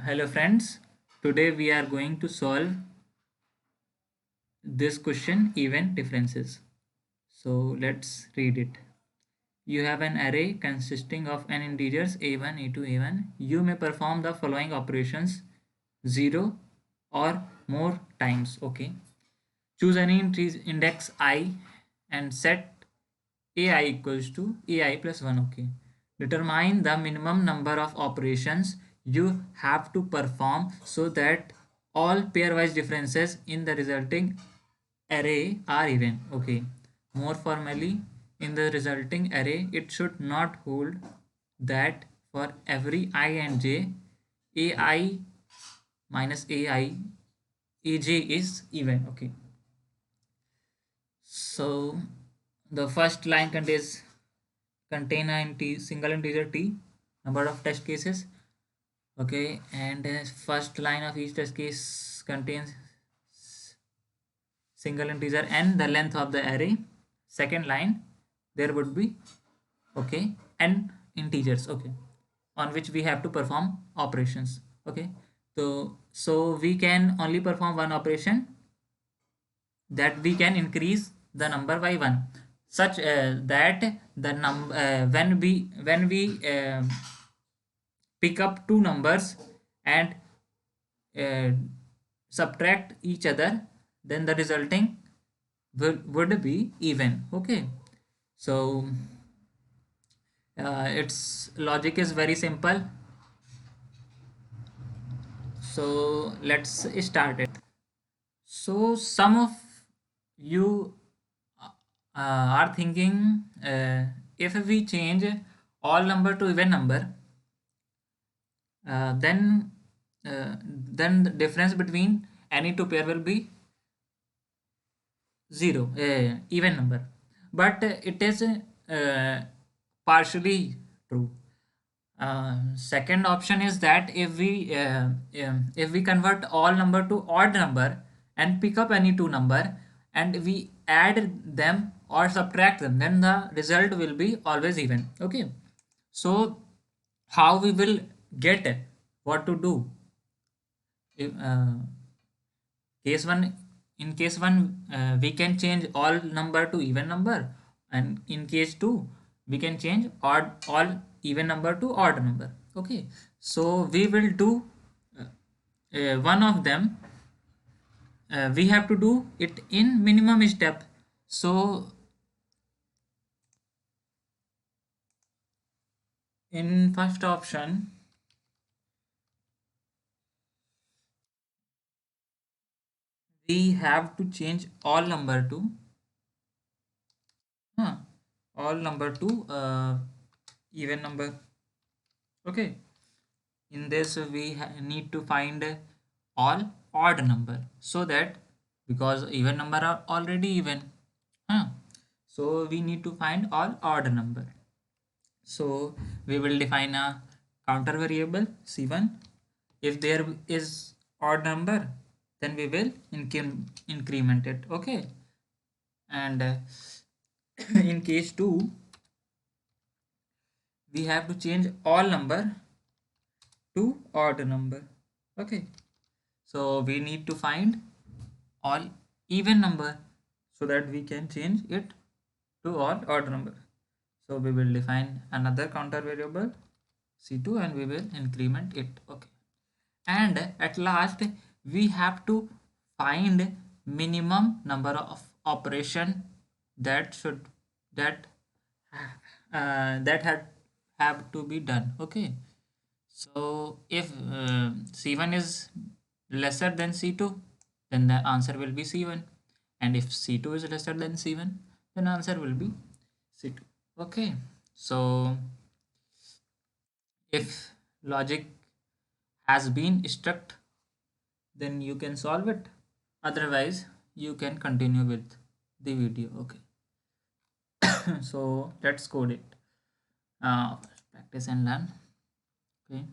Hello friends, today we are going to solve this question even differences. So let's read it. You have an array consisting of n integers a1, a2, a1. You may perform the following operations 0 or more times. Okay. Choose any index I and set ai equals to ai plus 1. Okay. Determine the minimum number of operations you have to perform so that all pairwise differences in the resulting array are even. Okay. More formally, in the resulting array, it should not hold that for every I and j, ai minus ai aj is even. Okay. So the first line contain a single integer t number of test cases. Okay, and first line of each test case contains single integer n, the length of the array. Second line there would be, okay, n integers, okay, on which we have to perform operations. Okay, so we can only perform one operation, that we can increase the number by 1, such that the number when we pick up two numbers and uh, subtract each other, then the resulting would be even. Okay, so its logic is very simple, so let's start it. So some of you are thinking, if we change all number to even number, then the difference between any two pair will be zero, even number. But it is partially true. Second option is that if we convert all number to odd number and pick up any two number and we add them or subtract them, then the result will be always even. Okay, so how we will get what to do? If, case one In case one, we can change all number to even number, and in case two we can change odd all even number to odd number. Okay, so we will do one of them. We have to do it in minimum step. So in first option, we have to change all number to huh, all number to even number. Okay, in this we need to find all odd number, so that because even number are already even, huh? So we need to find all odd number. So we will define a counter variable c1. If there is odd number, then we will increment it. Okay, and in case 2 we have to change all number to odd number. Okay, so we need to find all even number so that we can change it to all odd number. So we will define another counter variable c2 and we will increment it. Okay, and at last we have to find minimum number of operation that should that that had have to be done. Okay, so if c1 is lesser than c2, then the answer will be c1, and if c2 is lesser than c1, then answer will be c2. Okay, so if logic has been struck, then you can solve it. Otherwise, you can continue with the video. Okay, so let's code it. First practice and learn. Okay,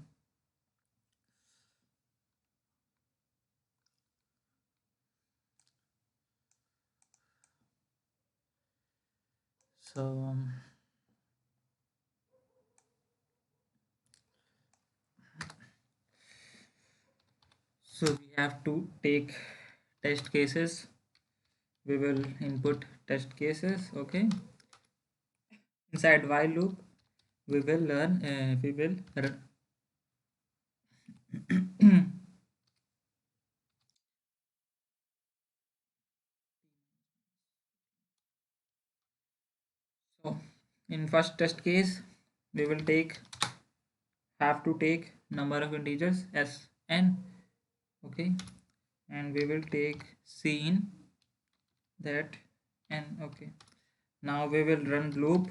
so So we have to take test cases. We will input test cases. Okay, inside while loop we will learn we will so in first test case we will take have to take number of integers as n. Okay, and we will take c in that n. Okay, now we will run loop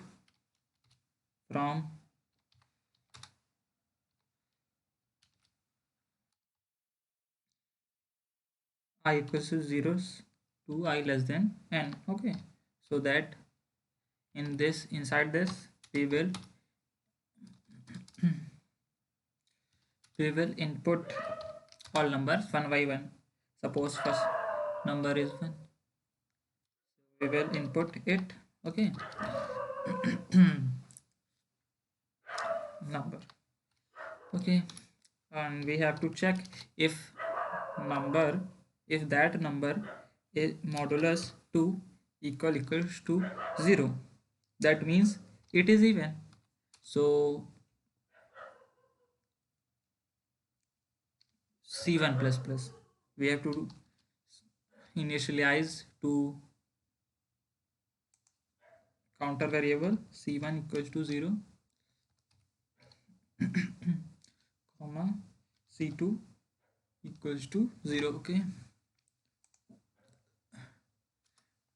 from I equals to zeros to I less than n. Okay, so that in this inside this we will input all numbers one by one. Suppose first number is 1, we will input it. Okay, number. Okay, and we have to check if number if that number is modulus 2 equals to 0, that means it is even. So c1 plus plus we have to initialize to counter variable c1 equals to 0 comma c2 equals to 0. Okay,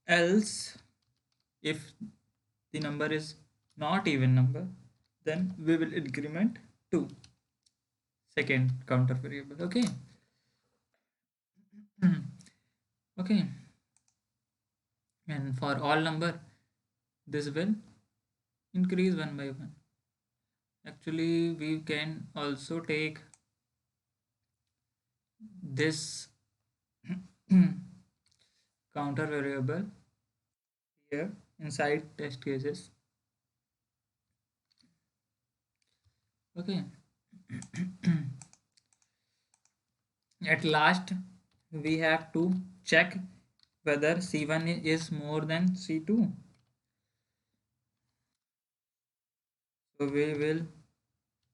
else if the number is not even number, then we will increment to second counter variable. Okay. Okay, and for all number this will increase one by one. Actually we can also take this counter variable here inside test cases. Okay, at last we have to check whether c1 is more than c2. So we will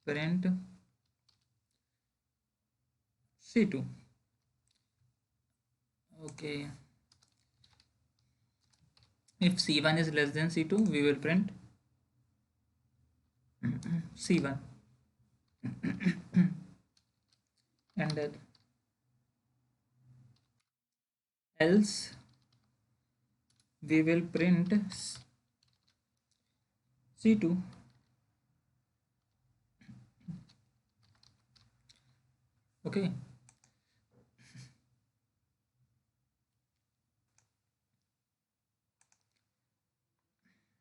print c2. Okay, if c1 is less than c2 we will print c1, and then else we will print c2. Okay,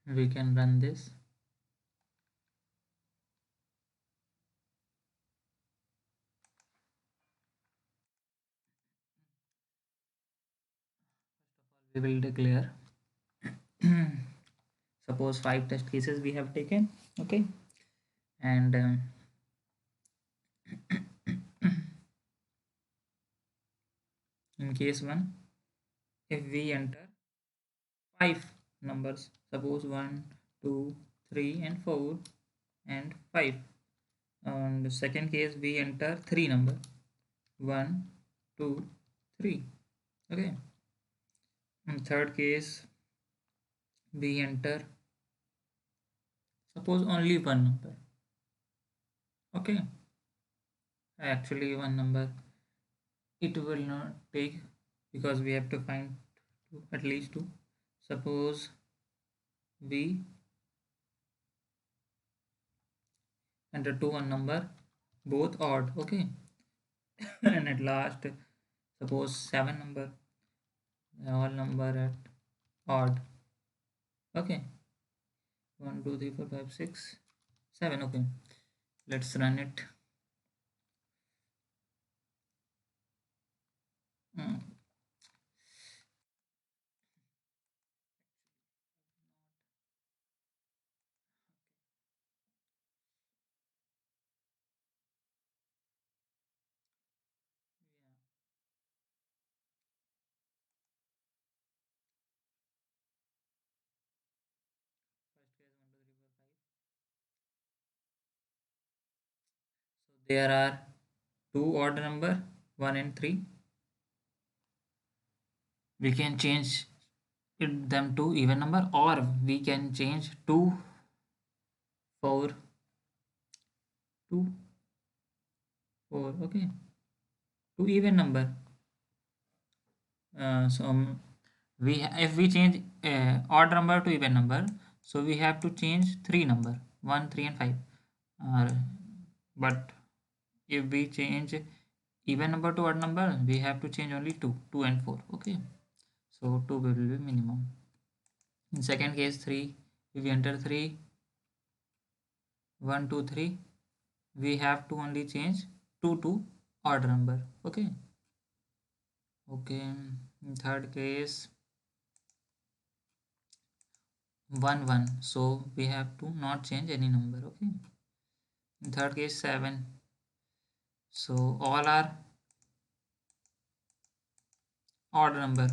we can run this. We will declare suppose 5 test cases we have taken. Okay, and in case 1 if we enter 5 numbers, suppose 1 2 3 and 4 and 5, and second case we enter 3 number 1 2 3. Okay, in third case we enter suppose only one number. Okay, actually one number it will not take because we have to find two, at least two. Suppose we enter two one number both odd. Okay, and at last suppose 7 number all number at odd. Okay, 1 2 3 4 5 6 7. Okay, let's run it. Mm. there are two odd number 1 and 3. We can change them to even number, or we can change 2 4 2 4, okay, to even number. If we change odd number to even number, so we have to change three number, 1 3 and 5. uh, but if we change even number to odd number, we have to change only 2 and 4, okay. So 2 will be minimum. In second case 3, if we enter 3 1 2 3, we have to only change 2 to odd number, okay. Okay, in third case 1 1, so we have to not change any number, okay. In third case 7, so all are odd number,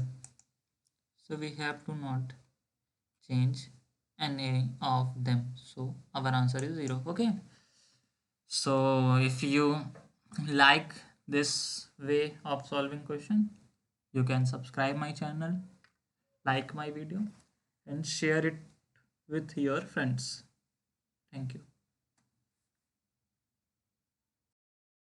so we have to not change any of them, so our answer is 0, okay. So if you like this way of solving question, you can subscribe my channel, like my video, and share it with your friends. Thank you.